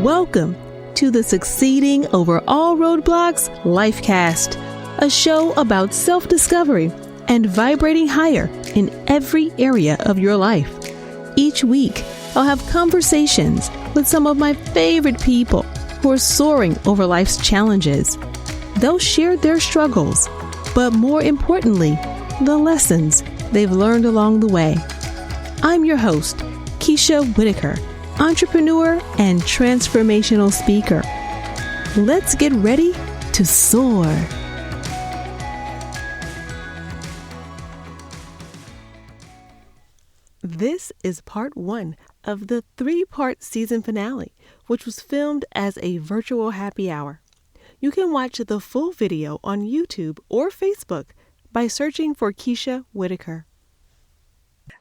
Welcome to the Succeeding Over All Roadblocks Lifecast, a show about self-discovery and vibrating higher in every area of your life. Each week, I'll have conversations with some of my favorite people who are soaring over life's challenges. They'll share their struggles, but more importantly, the lessons they've learned along the way. I'm your host, Keisha Whitaker, entrepreneur and transformational speaker. Let's get ready to soar. This is part 1 of the 3-part season finale, which was filmed as a virtual happy hour. You can watch the full video on YouTube or Facebook by searching for Keisha Whitaker.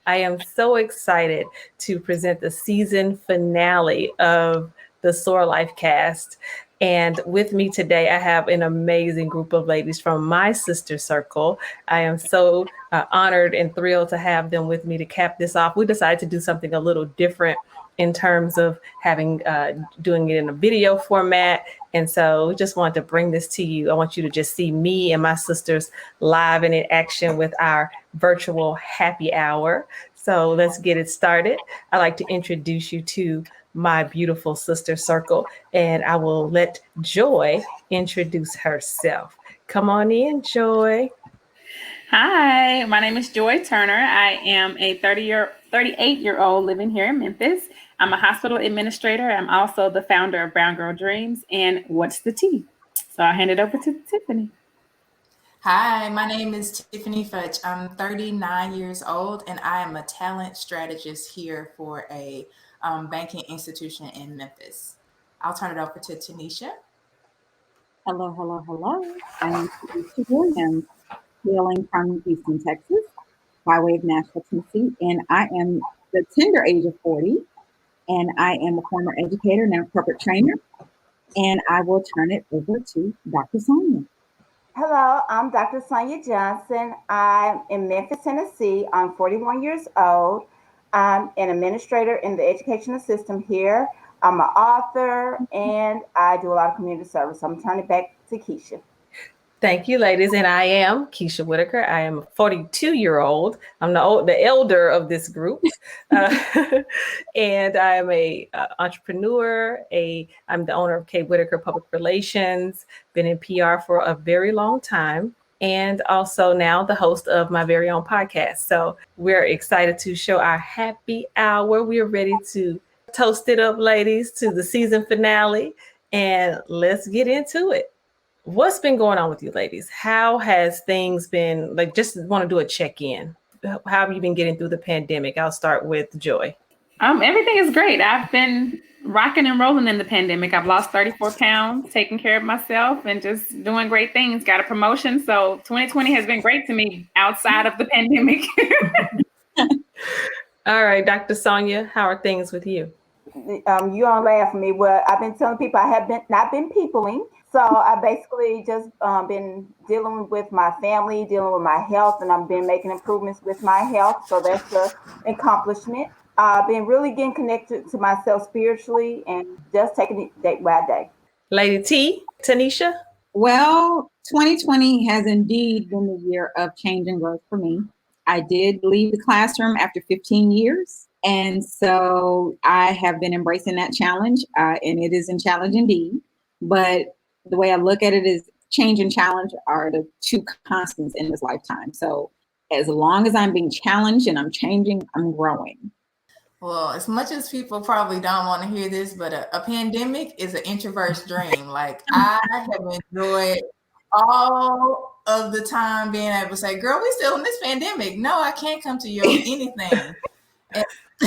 I am so excited to present the season finale of the SOAR Lifecast. And with me today, I have an amazing group of ladies from my sister circle. I am so honored and thrilled to have them with me to cap this off. We decided to do something a little different in terms of doing it in a video format. And so we just wanted to bring this to you. I want you to just see me and my sisters live and in action with our virtual happy hour. So let's get it started. I'd like to introduce you to my beautiful sister circle, and I will let Joy introduce herself. Come on in, Joy. Hi, my name is Joy Turner. I am a 38-year-old living here in Memphis. I'm a hospital administrator. I'm also the founder of Brown Girl Dreams and What's the Tea? So I'll hand it over to Tiffany. Hi, my name is Tiffany Futch. I'm 39 years old and I am a talent strategist here for a banking institution in Memphis. I'll turn it over to Tanisha. Hello. I'm Keisha Williams, hailing from Houston, Texas, by way of Nashville, Tennessee, and I am the tender age of 40, and I am a former educator, now corporate trainer, and I will turn it over to Dr. Sonia. Hello, I'm Dr. Sonia Johnson. I'm in Memphis, Tennessee. I'm 41 years old. I'm an administrator in the educational system here. I'm an author, and I do a lot of community service. I'm turning it back to Keisha. Thank you, ladies. And I am Keisha Whitaker. I am a 42-year-old. I'm the elder of this group. And I am a entrepreneur. I'm the owner of K. Whitaker Public Relations, been in PR for a very long time, and also now the host of my very own podcast. So we're excited to show our happy hour. We are ready to toast it up, ladies, to the season finale, and let's get into it. What's been going on with you ladies? How has things been? Just want to do a check-in. How have you been getting through the pandemic? I'll start with Joy. Everything is great. I've been rocking and rolling in the pandemic. I've lost 34 pounds, taking care of myself and just doing great things. Got a promotion. So 2020 has been great to me outside of the pandemic. All right, Dr. Sonia, how are things with you? You don't laugh at me. Well, I've been telling people I have not been peopling. So I basically just been dealing with my family, dealing with my health, and I've been making improvements with my health. So that's an accomplishment. I've been really getting connected to myself spiritually and just taking it day by day. Lady T, Tanisha? Well, 2020 has indeed been the year of change and growth for me. I did leave the classroom after 15 years. And so I have been embracing that challenge, and it is a challenge indeed. But the way I look at it is change and challenge are the two constants in this lifetime. So as long as I'm being challenged and I'm changing, I'm growing. Well, as much as people probably don't want to hear this, but a pandemic is an introvert's dream. Like I have enjoyed all of the time being able to say, girl, we still in this pandemic. No, I can't come to your anything.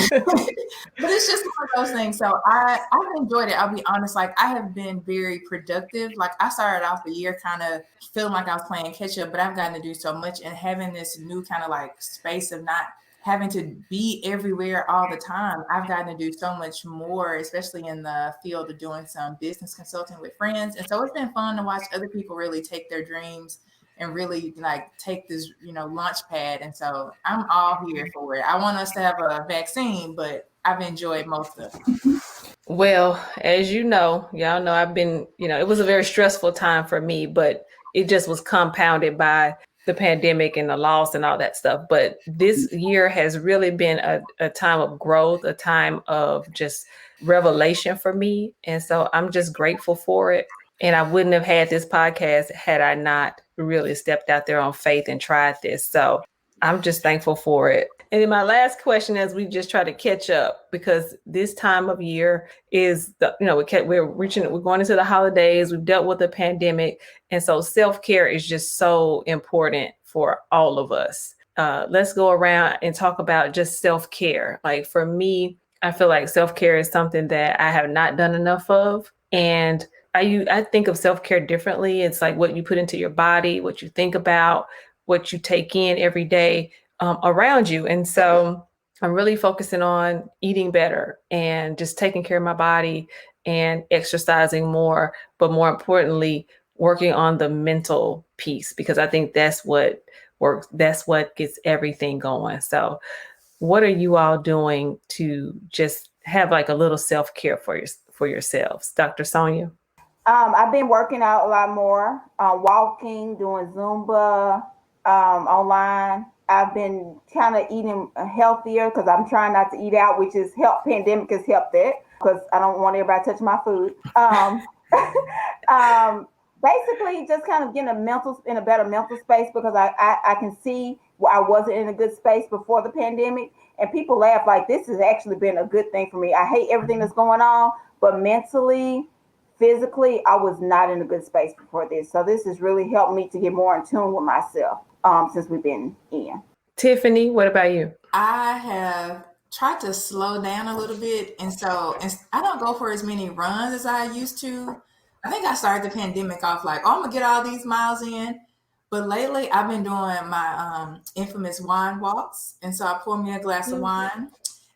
But it's just one of those things. So I've enjoyed it. I'll be honest. Like I have been very productive. Like I started off the year kind of feeling like I was playing catch up, but I've gotten to do so much and having this new kind of like space of not having to be everywhere all the time. I've gotten to do so much more, especially in the field of doing some business consulting with friends. And so it's been fun to watch other people really take their dreams and really like take this, launch pad. And so I'm all here for it. I want us to have a vaccine, but I've enjoyed most of it. Well, as you know, y'all know I've been, it was a very stressful time for me, but it just was compounded by the pandemic and the loss and all that stuff. But this year has really been a time of growth, a time of just revelation for me. And so I'm just grateful for it. And I wouldn't have had this podcast had I not really stepped out there on faith and tried this. So I'm just thankful for it. And then my last question, as we just try to catch up, because this time of year is we're going into the holidays. We've dealt with the pandemic, and so self-care is just so important for all of us. Let's go around and talk about just self-care. Like for me, I feel like self-care is something that I have not done enough of, and I think of self-care differently. It's like what you put into your body, what you think about, what you take in every day around you. And so I'm really focusing on eating better and just taking care of my body and exercising more, but more importantly, working on the mental piece, because I think that's what works. That's what gets everything going. So what are you all doing to just have like a little self-care for yourselves? Dr. Sonia? I've been working out a lot more, walking, doing Zumba, online. I've been kind of eating healthier because I'm trying not to eat out, which is pandemic has helped it because I don't want everybody touching my food. Basically just kind of getting in a better mental space, because I can see I wasn't in a good space before the pandemic, and people laugh like this has actually been a good thing for me. I hate everything that's going on, but mentally, physically, I was not in a good space before this. So this has really helped me to get more in tune with myself since we've been in. Tiffany, what about you? I have tried to slow down a little bit. And so I don't go for as many runs as I used to. I think I started the pandemic off like, I'm going to get all these miles in. But lately, I've been doing my infamous wine walks. And so I pour me a glass of wine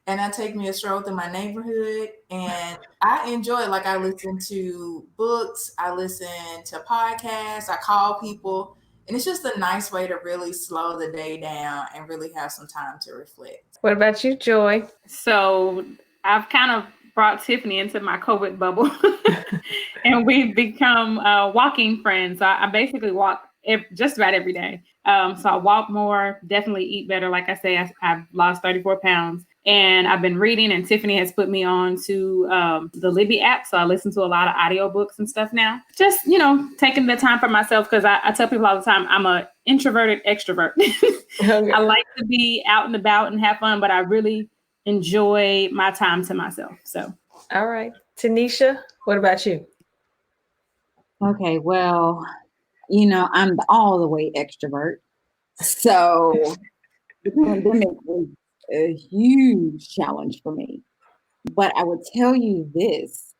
and I take me a stroll through my neighborhood. And I enjoy it. Like I listen to books, I listen to podcasts, I call people. And it's just a nice way to really slow the day down and really have some time to reflect. What about you, Joy? So I've kind of brought Tiffany into my COVID bubble and we've become walking friends. So I basically walk just about every day. So I walk more, definitely eat better. Like I say, I've lost 34 pounds. And I've been reading, and Tiffany has put me on to the Libby app. So I listen to a lot of audiobooks and stuff now. Just, taking the time for myself, because I tell people all the time, I'm an introverted extrovert. Okay. I like to be out and about and have fun, but I really enjoy my time to myself. So. All right. Tanisha, what about you? Okay, well, I'm all the way extrovert. So the pandemic was a huge challenge for me. But I would tell you this,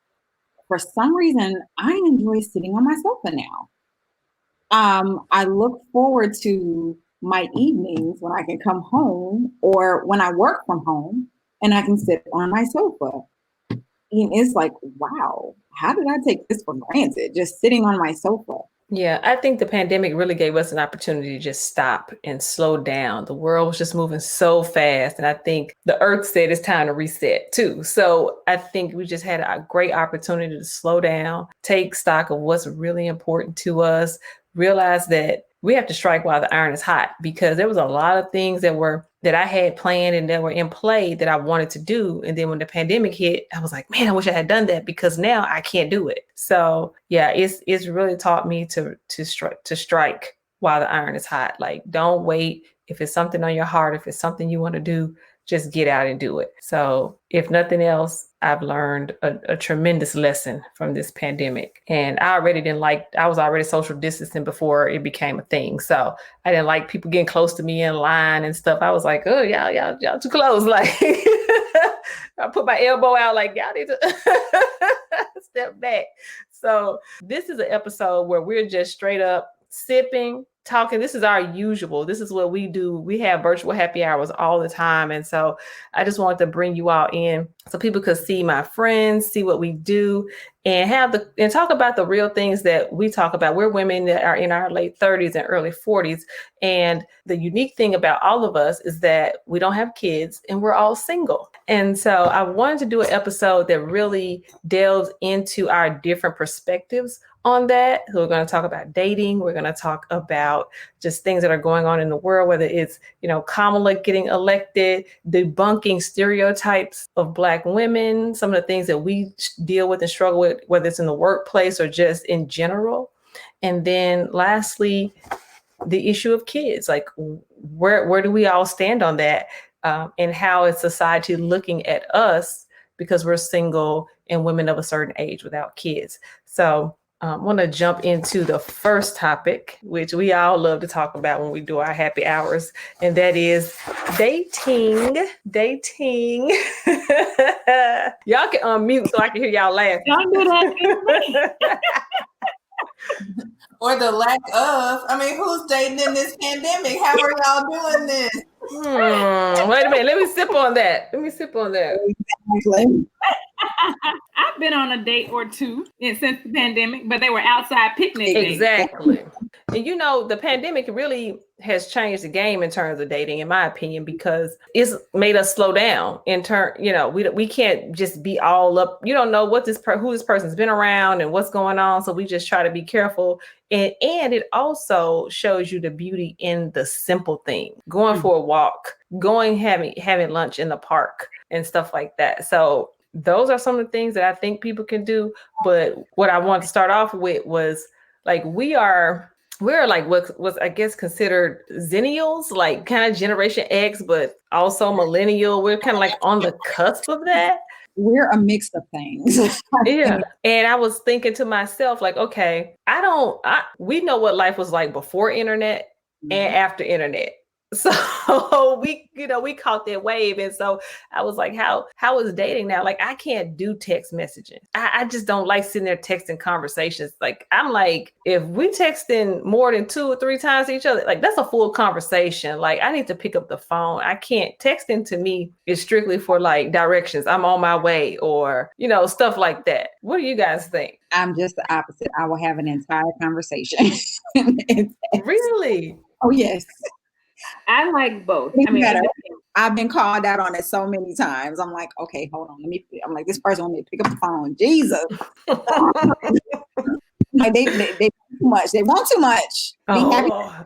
for some reason, I enjoy sitting on my sofa now. I look forward to my evenings when I can come home or when I work from home and I can sit on my sofa. And it's like, wow, how did I take this for granted? Just sitting on my sofa. Yeah, I think the pandemic really gave us an opportunity to just stop and slow down. The world was just moving so fast. And I think the earth said it's time to reset too. So I think we just had a great opportunity to slow down, take stock of what's really important to us, realize that we have to strike while the iron is hot, because there was a lot of things that I had planned and that were in play that I wanted to do. And then when the pandemic hit, I was like, man, I wish I had done that, because now I can't do it. So yeah, it's really taught me to strike while the iron is hot. Like, don't wait. If it's something on your heart, if it's something you want to do, just get out and do it. So if nothing else, I've learned a tremendous lesson from this pandemic. And I was already social distancing before it became a thing. So I didn't like people getting close to me in line and stuff. I was like, oh, y'all too close. Like I put my elbow out like, y'all need to step back. So this is an episode where we're just straight up sipping, talking. This is our usual. This is what we do. We have virtual happy hours all the time. And so I just wanted to bring you all in so people could see my friends, see what we do, and talk about the real things that we talk about. We're women that are in our late 30s and early 40s. And the unique thing about all of us is that we don't have kids and we're all single. And so I wanted to do an episode that really delves into our different perspectives on that. So we're going to talk about dating. We're going to talk about just things that are going on in the world, whether it's, Kamala getting elected, debunking stereotypes of Black women, some of the things that we deal with and struggle with, whether it's in the workplace or just in general. And then lastly, the issue of kids, like where do we all stand on that? And how is society looking at us because we're single and women of a certain age without kids? So I want to jump into the first topic, which we all love to talk about when we do our happy hours, and that is dating. Y'all can unmute so I can hear y'all laugh. Don't do that. Or the lack of. I mean, who's dating in this pandemic? How are y'all doing this? Wait a minute. Let me sip on that. I've been on a date or two since the pandemic, but they were outside picnic dates. Exactly. And the pandemic really has changed the game in terms of dating, in my opinion, because it's made us slow down in turn. We can't just be all up. You don't know what who this person's been around and what's going on. So we just try to be careful. And it also shows you the beauty in the simple thing, going for a walk, having lunch in the park and stuff like that. So those are some of the things that I think people can do. But what I wanted to start off with was like, we're like what's I guess considered Zennials, like kind of Generation X, but also millennial. We're kind of like on the cusp of that. We're a mix of things. Yeah. And I was thinking to myself, like, okay, we know what life was like before internet and after internet. So we caught that wave. And so I was like, how is dating now? Like, I can't do text messaging. I just don't like sitting there texting conversations. Like, I'm like, if we texting more than 2 or 3 times to each other, like that's a full conversation. Like, I need to pick up the phone. I can't. Texting to me is strictly for like directions. I'm on my way or, stuff like that. What do you guys think? I'm just the opposite. I will have an entire conversation. Really? Oh, yes. I like both. I've been called out on it so many times. I'm like, okay, hold on. I'm like, this person want me to pick up the phone. Jesus. Like they too much. They want too much. Oh.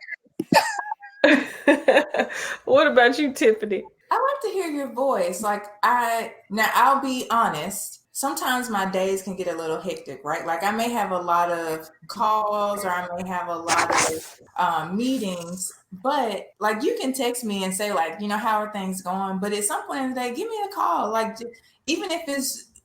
What about you, Tiffany? I like to hear your voice. Like I'll be honest. Sometimes my days can get a little hectic, right? Like I may have a lot of calls or I may have a lot of meetings, but like you can text me and say like, how are things going? But at some point in the day, give me a call. Like even if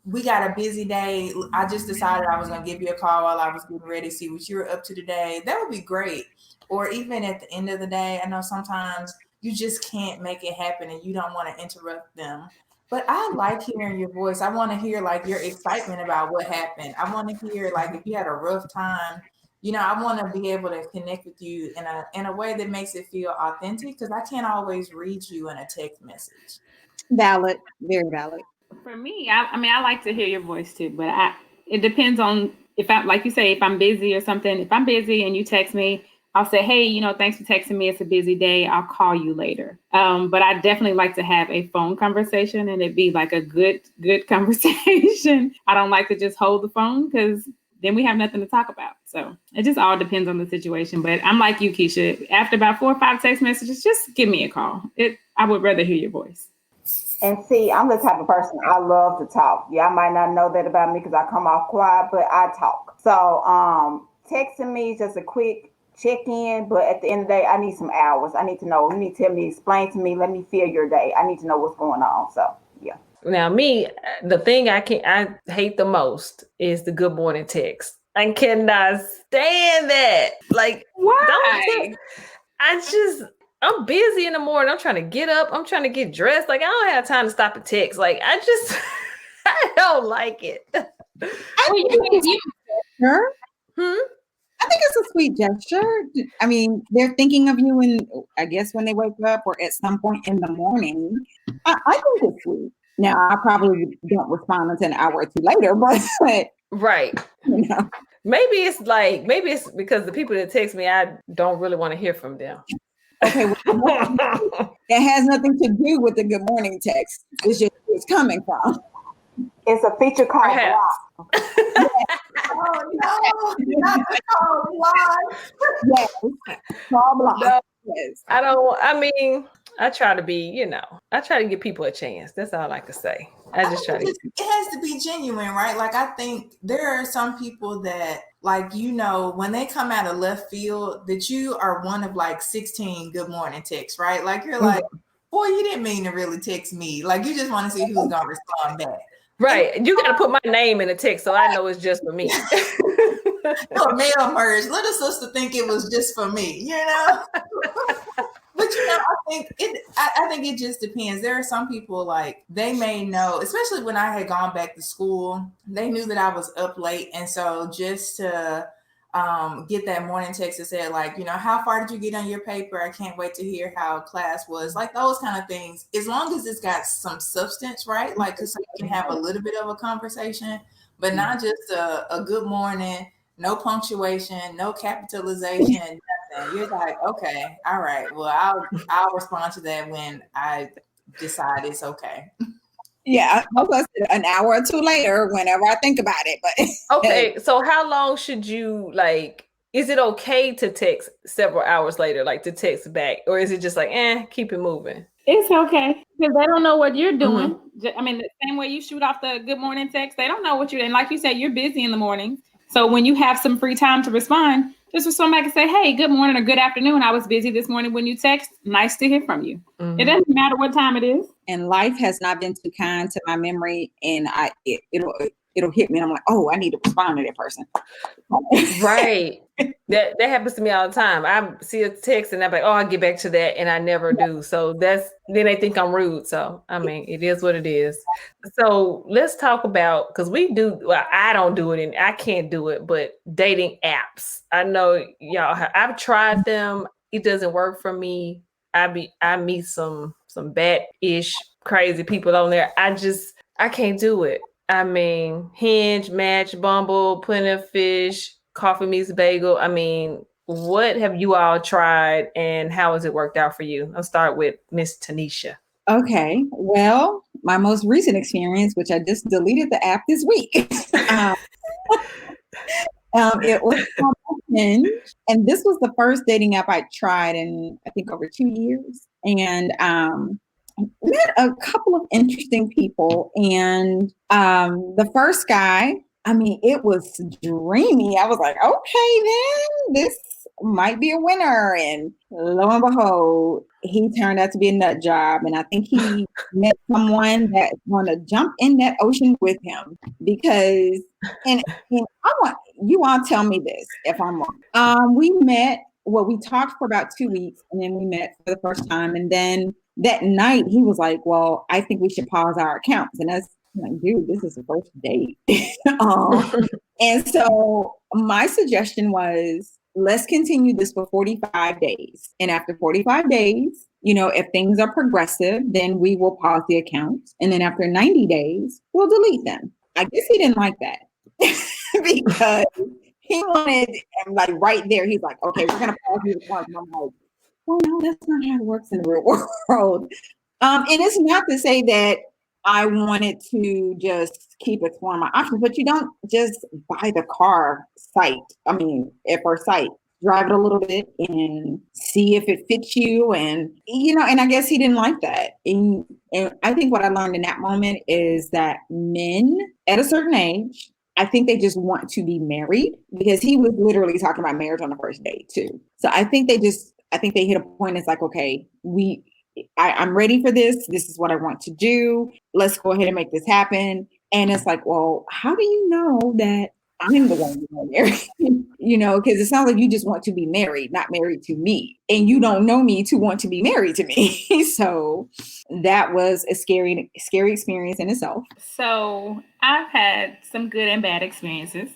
we got a busy day, I just decided I was going to give you a call while I was getting ready to see what you were up to today. That would be great. Or even at the end of the day, I know sometimes you just can't make it happen and you don't want to interrupt them. But I like hearing your voice. I want to hear like your excitement about what happened. I want to hear like if you had a rough time, I want to be able to connect with you in a way that makes it feel authentic because I can't always read you in a text message. Valid, very valid. For me, I like to hear your voice too, but it depends on if I'm busy or something. If I'm busy and you text me, I'll say, hey, thanks for texting me. It's a busy day. I'll call you later. But I definitely like to have a phone conversation and it be like a good conversation. I don't like to just hold the phone because then we have nothing to talk about. So it just all depends on the situation. But I'm like you, Keisha. After about 4 or 5 text messages, just give me a call. I would rather hear your voice. And see, I'm the type of person, I love to talk. Y'all might not know that about me because I come off quiet, but I talk. So texting me is just a quick check-in, but at the end of the day, I need some hours. I need to know. You need to tell me, explain to me, let me feel your day. I need to know what's going on. So, yeah. Now, me, the thing I hate the most is the good morning text. I cannot stand that. Like, why? I'm busy in the morning. I'm trying to get up. I'm trying to get dressed. Like, I don't have time to stop and text. Like, I don't like it. Sure. I think it's a sweet gesture. I mean, they're thinking of you I guess when they wake up or at some point in the morning. I think it's sweet. Now, I probably don't respond until an hour or two later, but right. You know. Maybe it's because the people that text me, I don't really want to hear from them. Okay, well, it has nothing to do with the good morning text. It's just where it's coming from. It's a feature called block. Oh no, not the call block. Yes, call block. No, yes. I try to be, I try to give people a chance. That's all I can say. I just try to. It has to be genuine, right? Like, I think there are some people that, like, when they come out of left field, that you are one of like 16 good morning texts, right? Like, you're like, boy, you didn't mean to really text me. Like, you just want to see who's going to respond back. Right. You got to put my name in the text so I know it's just for me. Mail merge. Let a sister think it was just for me, But I think it just depends. There are some people, like, they may know, especially when I had gone back to school, they knew that I was up late. And so just to get that morning text that said, like, how far did you get on your paper? I can't wait to hear how class was. Like, those kind of things, as long as it's got some substance, right? Like, because you can have a little bit of a conversation, but not just a good morning, no punctuation, no capitalization, nothing. You're like, okay, all right. Well, I'll respond to that when I decide it's okay. Yeah, an hour or two later, whenever I think about it. But okay, so how long should you, like? Is it okay to text several hours later, like to text back, or is it just like, keep it moving? It's okay because they don't know what you're doing. Mm-hmm. I mean, the same way you shoot off the good morning text, they don't know what you're doing. Like you said, you're busy in the morning. So when you have some free time to respond, just respond back and say, hey, good morning or good afternoon. I was busy this morning when you text. Nice to hear from you. Mm-hmm. It doesn't matter what time it is. And life has not been too kind to my memory. And it'll hit me. And I'm like, oh, I need to respond to that person. Right. That happens to me all the time. I see a text and I'm like, oh, I'll get back to that. And I never do. So then they think I'm rude. So, I mean, it is what it is. So let's talk about, because I don't do it and I can't do it, but dating apps. I know y'all, I've tried them. It doesn't work for me. I meet some bad-ish crazy people on there. I can't do it. I mean, Hinge, Match, Bumble, Plenty of Fish, Coffee Meets Bagel. I mean, what have you all tried and how has it worked out for you? I'll start with Miss Tanisha. Okay. Well, my most recent experience, which I just deleted the app this week. It was Hinge, and this was the first dating app I tried in, I think, over 2 years. And met a couple of interesting people. And the first guy, I mean, it was dreamy. I was like, okay, then this might be a winner. And lo and behold, he turned out to be a nut job. And I think he met someone that's going to jump in that ocean with him because, and I want you all tell me this if I'm wrong. We talked for about 2 weeks and then we met for the first time. And then that night he was like, well, I think we should pause our accounts. And I'm like, dude, this is the first date. And so my suggestion was, let's continue this for 45 days. And after 45 days, if things are progressive, then we will pause the accounts. And then after 90 days, we'll delete them. I guess he didn't like that because he wanted, like, right there, he's like, okay, we're going to pause the accounts. And I'm like, well, no, that's not how it works in the real world. And it's not to say that I wanted to just keep exploring my options, but you don't just buy the car at first sight. Drive it a little bit and see if it fits you. And, and I guess he didn't like that. And I think what I learned in that moment is that men at a certain age, I think they just want to be married, because he was literally talking about marriage on the first date too. So I think they hit a point. It's like, okay, I'm ready for this. This is what I want to do. Let's go ahead and make this happen. And it's like, well, how do you know that I'm the one you're married? Because it sounds like you just want to be married, not married to me. And you don't know me to want to be married to me. So that was a scary experience in itself. So I've had some good and bad experiences.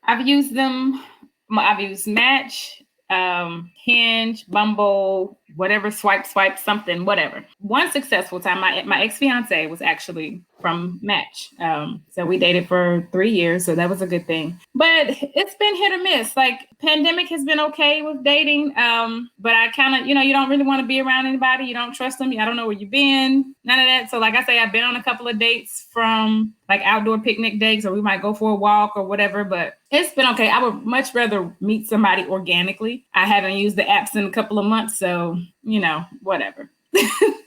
I've used them I've used Match, Hinge, Bumble, whatever, swipe, something, whatever. One successful time, my ex-fiance was actually from Match. So we dated for 3 years, so that was a good thing. But it's been hit or miss. Like, pandemic has been okay with dating, but I kind of, you don't really want to be around anybody. You don't trust them. I don't know where you've been, none of that. So like I say, I've been on a couple of dates from like outdoor picnic dates, or we might go for a walk or whatever, but it's been okay. I would much rather meet somebody organically. I haven't used the apps in a couple of months, so, whatever.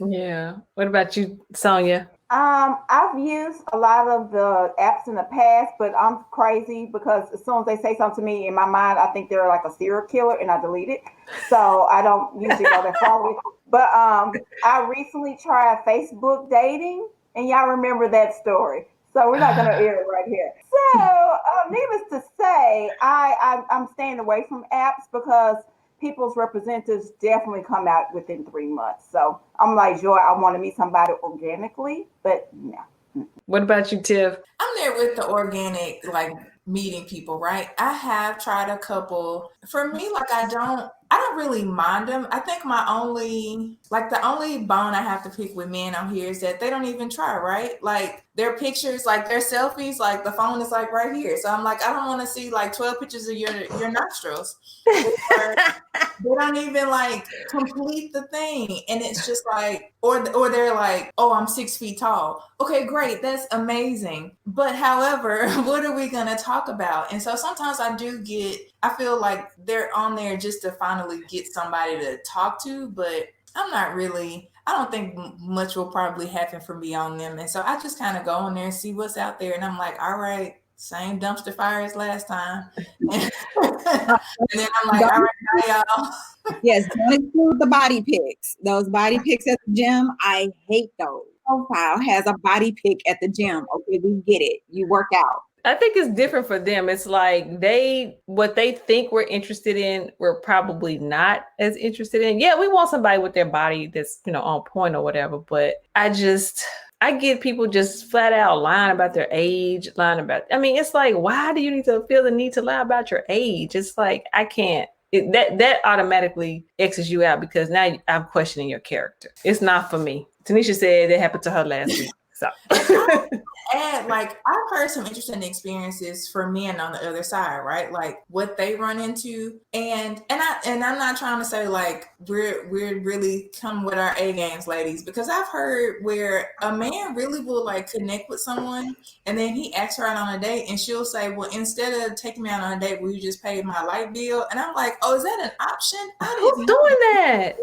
Yeah. What about you, Sonia? I've used a lot of the apps in the past, but I'm crazy because as soon as they say something to me, in my mind, I think they're like a serial killer and I delete it. So I don't usually go that far with it. But I recently tried Facebook dating, and y'all remember that story. So we're not going to air it right here. So needless to say, I'm staying away from apps because people's representatives definitely come out within 3 months. So I'm like, Joy, I want to meet somebody organically, but no. What about you, Tiff? I'm there with the organic, like meeting people, right? I have tried a couple. For me, like I don't really mind them. I think the only bone I have to pick with men on here is that they don't even try, right? Like their pictures, like their selfies, like the phone is like right here. So I'm like, I don't want to see like 12 pictures of your nostrils. They don't even like complete the thing. And it's just like, or they're like, oh, I'm 6 feet tall. Okay, great. That's amazing. But however, what are we going to talk about? And so sometimes I feel like they're on there just to finally get somebody to talk to, but I don't think much will probably happen for me on them. And so I just kind of go on there and see what's out there. And I'm like, all right, same dumpster fire as last time. And then I'm like, all right, bye, y'all. Yes, don't include the body pics. Those body pics at the gym, I hate those. Profile has a body pic at the gym. Okay, we get it. You work out. I think it's different for them. It's like what they think we're interested in, we're probably not as interested in. Yeah, we want somebody with their body that's, on point or whatever. But I get people just flat out lying about their age, it's like, why do you need to feel the need to lie about your age? It's like, I can't. That automatically X's you out because now I'm questioning your character. It's not for me. Tanisha said it happened to her last week. So. And like I've heard some interesting experiences for men on the other side, right? Like what they run into, and I'm not trying to say like we're really come with our A games, ladies, because I've heard where a man really will like connect with someone, and then he asks her out on a date, and she'll say, "Well, instead of taking me out on a date, will you just pay my light bill?" And I'm like, "Oh, is that an option?" Who's doing that?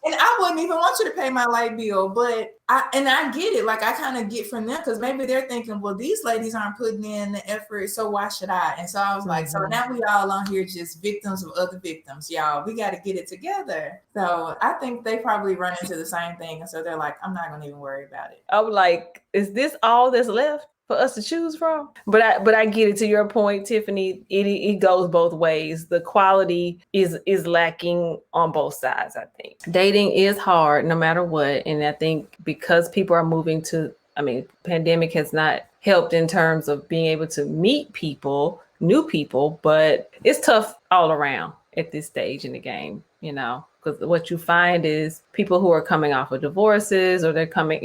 And I wouldn't even want you to pay my light bill, but I get it. Like I kind of get from them because maybe they're thinking, well, these ladies aren't putting in the effort, so why should I? And so I was like, so now we all on here just victims of other victims, y'all. We got to get it together. So I think they probably run into the same thing, and so they're like, I'm not gonna even worry about it. I'm like, is this all that's left for us to choose from? But I get it. To your point, Tiffany, it goes both ways. The quality is lacking on both sides. I think dating is hard no matter what, and I think because people are moving to, pandemic has not helped in terms of being able to meet people, new people, but it's tough all around at this stage in the game, because what you find is people who are coming off of divorces, or they're coming,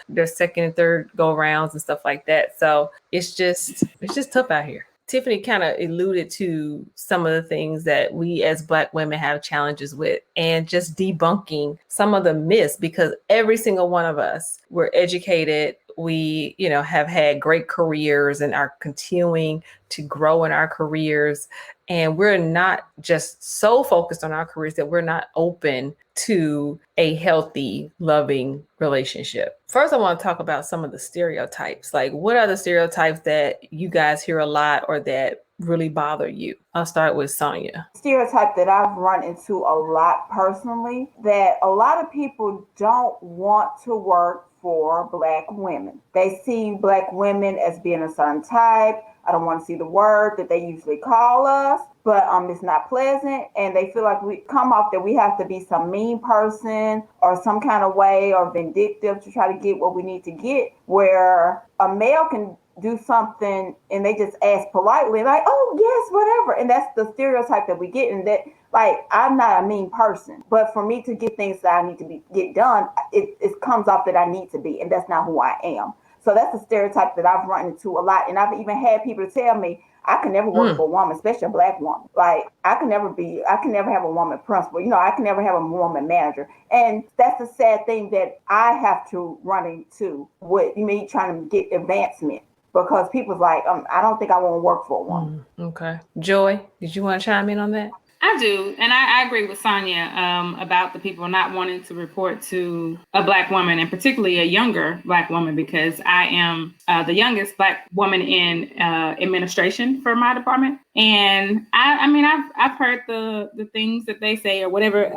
their second and third go rounds and stuff like that. So it's just tough out here. Tiffany kind of alluded to some of the things that we as Black women have challenges with, and just debunking some of the myths, because every single one of us, we're educated. We, have had great careers and are continuing to grow in our careers. And we're not just so focused on our careers that we're not open to a healthy, loving relationship. First, I want to talk about some of the stereotypes. Like, what are the stereotypes that you guys hear a lot or that really bother you? I'll start with Sonia. Stereotype that I've run into a lot personally, that a lot of people don't want to work for Black women. They see Black women as being a certain type. I don't want to see the word that they usually call us, but it's not pleasant. And they feel like we come off that we have to be some mean person or some kind of way or vindictive to try to get what we need to get, where a male can do something and they just ask politely, like, oh yes, whatever. And that's the stereotype that we get. And that, like, I'm not a mean person, but for me to get things that I need to get done, it comes off that I need to be, and that's not who I am. So that's a stereotype that I've run into a lot. And I've even had people tell me, I can never work for a woman, especially a Black woman. Like, I can never have a woman principal. I can never have a woman manager. And that's the sad thing that I have to run into with me trying to get advancement, because people's like, I don't think I want to work for a woman. Okay. Joy, did you want to chime in on that? I do. And I agree with Sonia about the people not wanting to report to a Black woman, and particularly a younger Black woman, because I am the youngest Black woman in administration for my department. And I mean, I've heard the things that they say or whatever,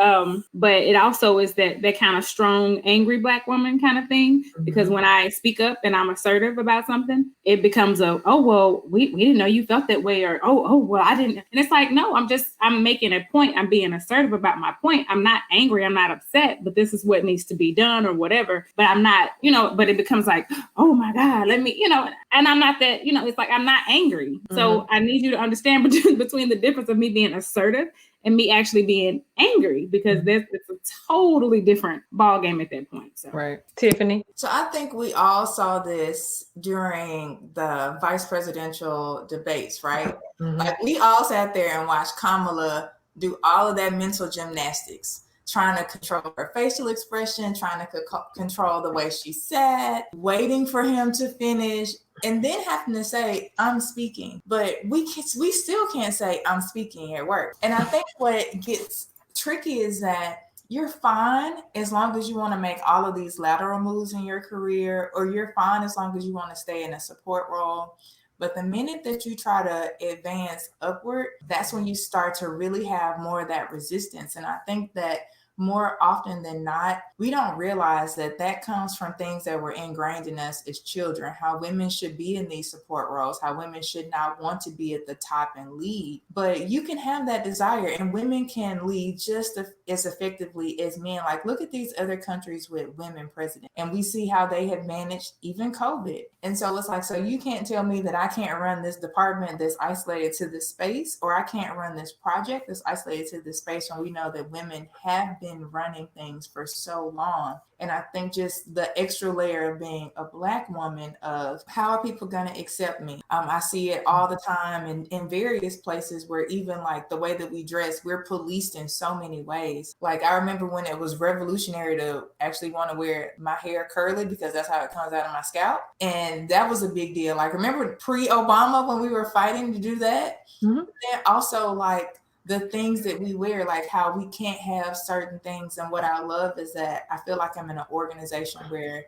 but it also is that kind of strong, angry Black woman kind of thing. Because when I speak up and I'm assertive about something, it becomes we didn't know you felt that way, or well, I didn't. And it's like, no, I'm making a point. I'm being assertive about my point. I'm not angry. I'm not upset, but this is what needs to be done or whatever. But I'm not, but it becomes like, oh my God, let me, and I'm not that, it's like, I'm not angry. So I need you to understand between the difference of me being assertive and me actually being angry, because it's a totally different ball game at that point. So. Right. Tiffany? So I think we all saw this during the vice presidential debates, right? Like, we all sat there and watched Kamala do all of that mental gymnastics, trying to control her facial expression, trying to control the way she sat, waiting for him to finish, and then having to say, I'm speaking. But we still can't say, I'm speaking at work. And I think what gets tricky is that you're fine as long as you want to make all of these lateral moves in your career, or you're fine as long as you want to stay in a support role. But the minute that you try to advance upward, that's when you start to really have more of that resistance. And I think that more often than not, we don't realize that comes from things that were ingrained in us as children, how women should be in these support roles, how women should not want to be at the top and lead. But you can have that desire, and women can lead just as effectively as men. Like, look at these other countries with women presidents, and we see how they have managed even COVID. And so it's like, so you can't tell me that I can't run this department that's isolated to this space, or I can't run this project that's isolated to this space, when we know that women have been running things for so long. And I think just the extra layer of being a Black woman, of how are people going to accept me? I see it all the time in various places, where even like the way that we dress, we're policed in so many ways. Like, I remember when it was revolutionary to actually want to wear my hair curly, because that's how it comes out of my scalp. And that was a big deal. Like, remember pre-Obama when we were fighting to do that? Then also, like, the things that we wear, like how we can't have certain things. And what I love is that I feel like I'm in an organization where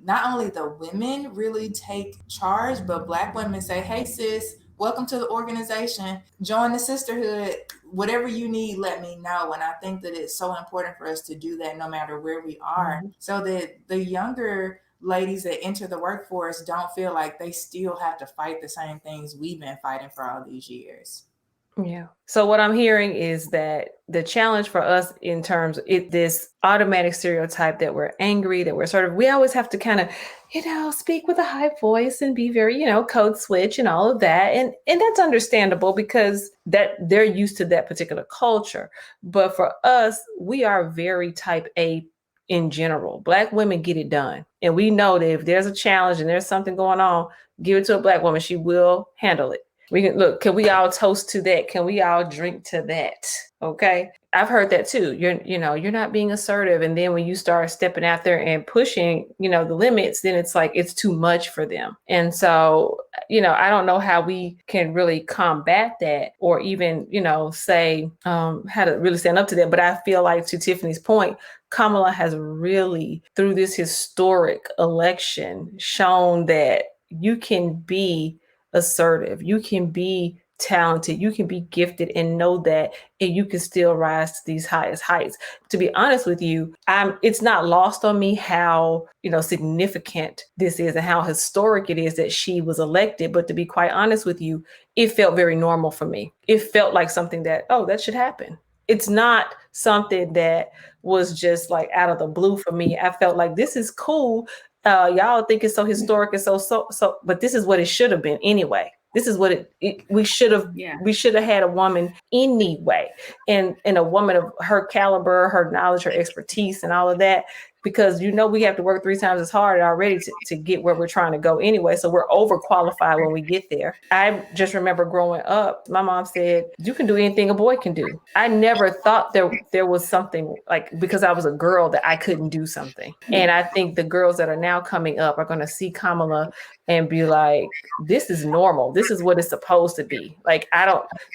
not only the women really take charge, but Black women say, hey sis, welcome to the organization, join the sisterhood, whatever you need, let me know. And I think that it's so important for us to do that no matter where we are, so that the younger ladies that enter the workforce don't feel like they still have to fight the same things we've been fighting for all these years. Yeah. So what I'm hearing is that the challenge for us in terms of this automatic stereotype that we're angry, that we're sort of, we always have to kind of, speak with a high voice and be very, code switch and all of that. And that's understandable, because that they're used to that particular culture. But for us, we are very type A in general. Black women get it done. And we know that if there's a challenge and there's something going on, give it to a Black woman. She will handle it. We can look, can we all toast to that? Can we all drink to that? Okay. I've heard that too. You're not being assertive. And then when you start stepping out there and pushing, the limits, then it's like, it's too much for them. And so, I don't know how we can really combat that, or even, say, how to really stand up to that. But I feel like, to Tiffany's point, Kamala has really, through this historic election, shown that you can be assertive, you can be talented, you can be gifted, and know that, and you can still rise to these highest heights. To be honest with you, it's not lost on me how significant this is and how historic it is that she was elected. But to be quite honest with you, it felt very normal for me. It felt like something that, that should happen. It's not something that was just like out of the blue for me. I felt like this is cool. Y'all think it's so historic and so, but this is what it should have been anyway. This is what we should have had a woman anyway, and a woman of her caliber, her knowledge, her expertise, and all of that. Because we have to work 3 times as hard already to get where we're trying to go anyway. So we're overqualified when we get there. I just remember growing up, my mom said, you can do anything a boy can do. I never thought there was something like, because I was a girl, that I couldn't do something. And I think the girls that are now coming up are going to see Kamala and be like, this is normal. This is what it's supposed to be. Like,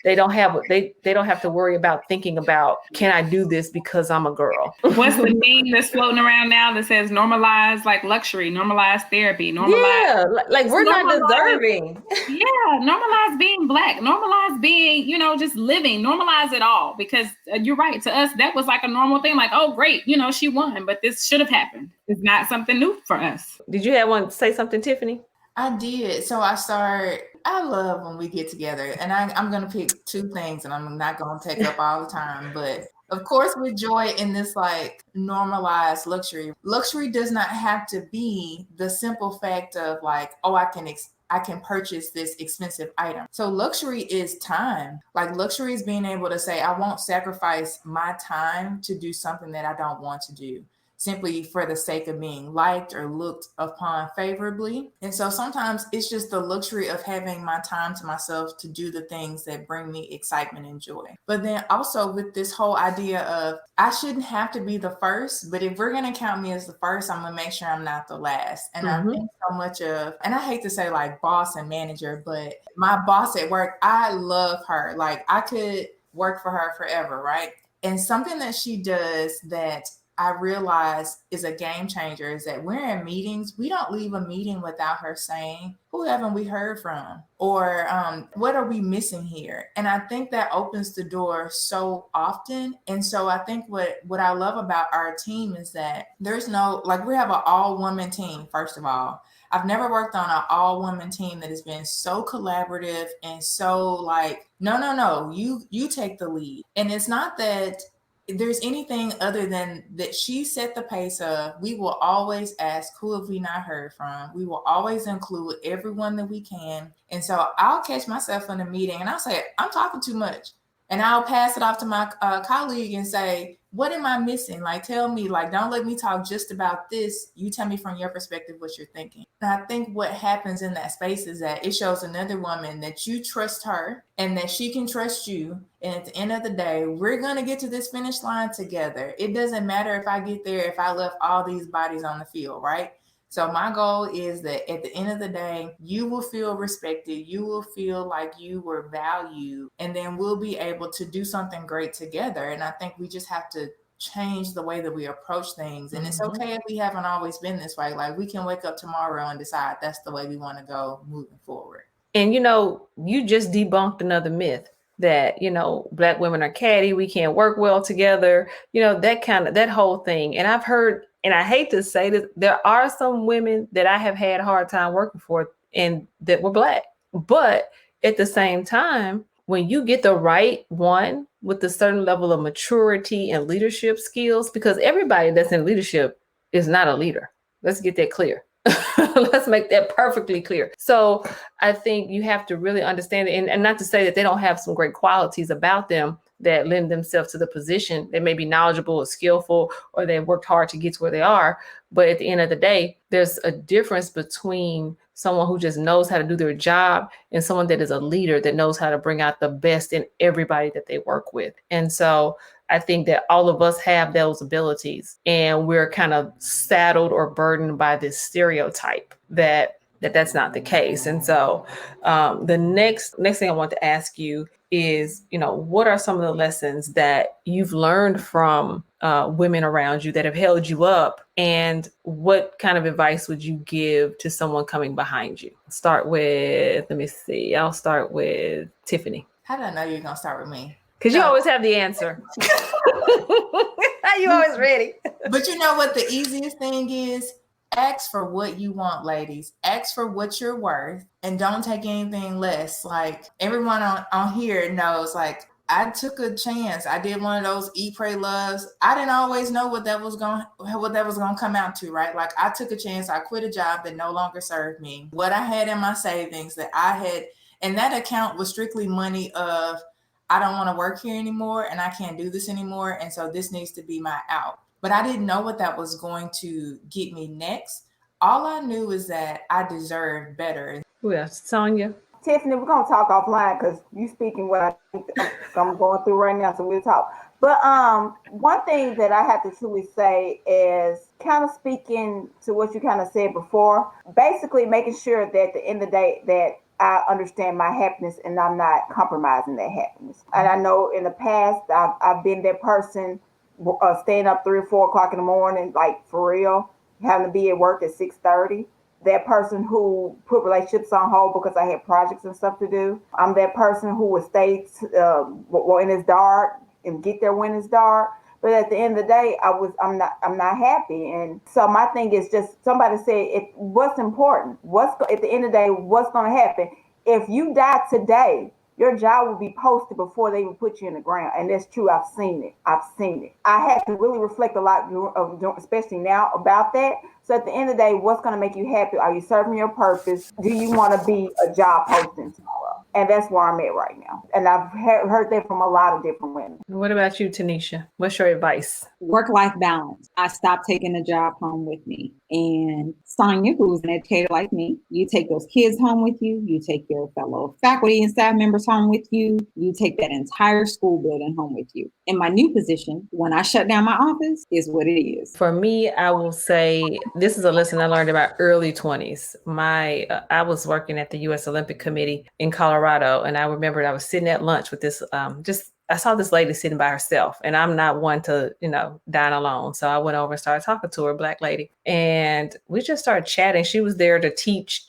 they don't have to worry about thinking about, can I do this because I'm a girl? What's the meme that's floating around now that says normalize like luxury, normalize therapy, normalize like we're not deserving. Yeah, normalize being Black, normalize being, just living, normalize it all. Because you're right, to us that was like a normal thing, like, oh great, she won, but this should have happened. It's not something new for us. Did you have one say something, Tiffany? I did. So I love when we get together, and I'm going to pick 2 things, and I'm not going to take up all the time, but of course, with joy in this like normalized luxury. Luxury does not have to be the simple fact of like, oh, I can purchase this expensive item. So luxury is time. Like, luxury is being able to say, I won't sacrifice my time to do something that I don't want to do, simply for the sake of being liked or looked upon favorably. And so sometimes it's just the luxury of having my time to myself to do the things that bring me excitement and joy. But then also with this whole idea of, I shouldn't have to be the first, but if we're going to count me as the first, I'm going to make sure I'm not the last. And I think so much of, and I hate to say like boss and manager, but my boss at work, I love her. Like, I could work for her forever, right? And something that she does that I realize is a game changer is that we're in meetings. We don't leave a meeting without her saying, who haven't we heard from? Or what are we missing here? And I think that opens the door so often. And so I think what I love about our team is that there's no, like, we have an all-woman team, first of all. I've never worked on an all-woman team that has been so collaborative and so like, no, you take the lead. And it's not that there's anything other than that she set the pace of, we will always ask, who have we not heard from? We will always include everyone that we can. And so I'll catch myself in a meeting and I'll say, I'm talking too much. And I'll pass it off to my colleague and say, what am I missing? Like, tell me, like, don't let me talk just about this. You tell me from your perspective what you're thinking. And I think what happens in that space is that it shows another woman that you trust her and that she can trust you. And at the end of the day, we're going to get to this finish line together. It doesn't matter if I get there, if I left all these bodies on the field, right? So my goal is that at the end of the day, you will feel respected. You will feel like you were valued, and then we'll be able to do something great together. And I think we just have to change the way that we approach things. And it's okay if we haven't always been this way. Like, we can wake up tomorrow and decide that's the way we want to go moving forward. And, you just debunked another myth that, Black women are catty. We can't work well together, that whole thing. And I've heard, and I hate to say this, there are some women that I have had a hard time working for and that were Black. But at the same time, when you get the right one with a certain level of maturity and leadership skills, because everybody that's in leadership is not a leader. Let's get that clear. Let's make that perfectly clear. So I think you have to really understand it, and not to say that they don't have some great qualities about them that lend themselves to the position. They may be knowledgeable or skillful, or they worked hard to get to where they are. But at the end of the day, there's a difference between someone who just knows how to do their job and someone that is a leader that knows how to bring out the best in everybody that they work with. And so I think that all of us have those abilities, and we're kind of saddled or burdened by this stereotype that's not the case. And so the next thing I want to ask you is, what are some of the lessons that you've learned from women around you that have held you up? And what kind of advice would you give to someone coming behind you? I'll start with Tiffany. How did I know you were going to start with me? Because you always have the answer. You always ready. But you know what the easiest thing is? Ask for what you want, ladies. Ask for what you're worth, and don't take anything less. Like, everyone on here knows, like, I took a chance. I did one of those eat, pray, loves. I didn't always know what that was going to come out to, right? Like I took a chance. I quit a job that no longer served me. What I had in my savings that I had, and that account was strictly money of, I don't want to work here anymore and I can't do this anymore. And so this needs to be my out. But I didn't know what that was going to get me next. All I knew is that I deserved better. Yeah, Sonia. Tiffany, we're going to talk offline because you speaking what I think I'm going through right now, so we'll talk. But one thing that I have to truly say is kind of speaking to what you kind of said before, basically making sure that at the end of the day that I understand my happiness and I'm not compromising that happiness. And I know in the past, I've been that person staying up 3 or 4 o'clock in the morning, like for real, having to be at work at 6:30. That person who put relationships on hold because I had projects and stuff to do. I'm that person who would stay when it's dark and get there when it's dark. But at the end of the day, I'm not happy. And so my thing is just, somebody said, what's important? At the end of the day, what's going to happen? If you die today, your job will be posted before they even put you in the ground. And that's true. I've seen it. I had to really reflect a lot, especially now, about that. So at the end of the day, what's going to make you happy? Are you serving your purpose? Do you want to be a job posting tomorrow? And that's where I'm at right now. And I've heard that from a lot of different women. What about you, Tanisha? What's your advice? Work-life balance. I stopped taking the job home with me. And Sonia, who's an educator like me, you take those kids home with you. You take your fellow faculty and staff members home with you. You take that entire school building home with you. In my new position, when I shut down my office, is what it is. For me, I will say this is a lesson I learned about early 20s. I was working at the U.S. Olympic Committee in Colorado, and I remembered I was sitting at lunch with this I saw this lady sitting by herself, and I'm not one to, dine alone. So I went over and started talking to her, a Black lady, and we just started chatting. She was there to teach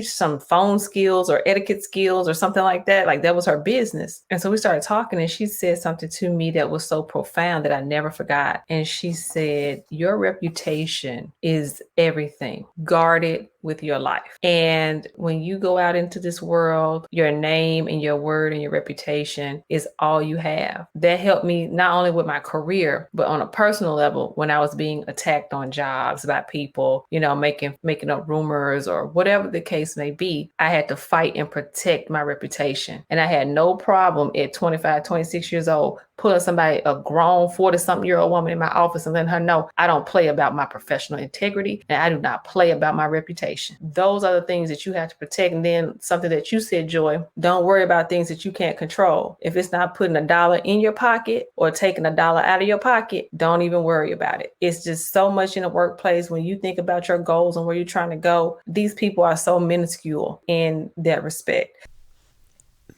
some phone skills or etiquette skills or something like that. Like that was her business. And so we started talking, and she said something to me that was so profound that I never forgot. And she said, your reputation is everything. Guard it with your life. And when you go out into this world, your name and your word and your reputation is all you have. That helped me not only with my career, but on a personal level when I was being attacked on jobs by people, making up rumors or whatever the case may be. I had to fight and protect my reputation. And I had no problem at 25, 26 years old, putting a grown 40-something-year-old woman in my office and letting her know I don't play about my professional integrity and I do not play about my reputation. Those are the things that you have to protect. And then something that you said, Joy, don't worry about things that you can't control. If it's not putting $1 in your pocket or taking $1 out of your pocket, don't even worry about it. It's just so much in the workplace when you think about your goals and where you're trying to go. These people are so minuscule in that respect.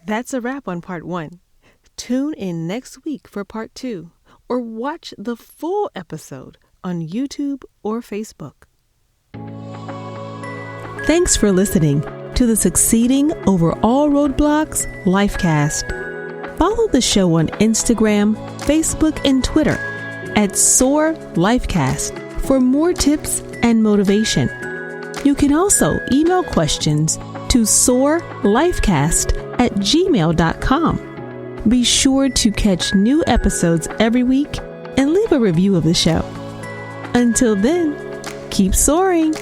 That's a wrap on part 1. Tune in next week for part 2, or watch the full episode on YouTube or Facebook. Thanks for listening to the Succeeding Over All Roadblocks Lifecast. Follow the show on Instagram, Facebook, and Twitter at SOAR Lifecast for more tips and motivation. You can also email questions to soarlifecast@gmail.com. Be sure to catch new episodes every week and leave a review of the show. Until then, keep soaring.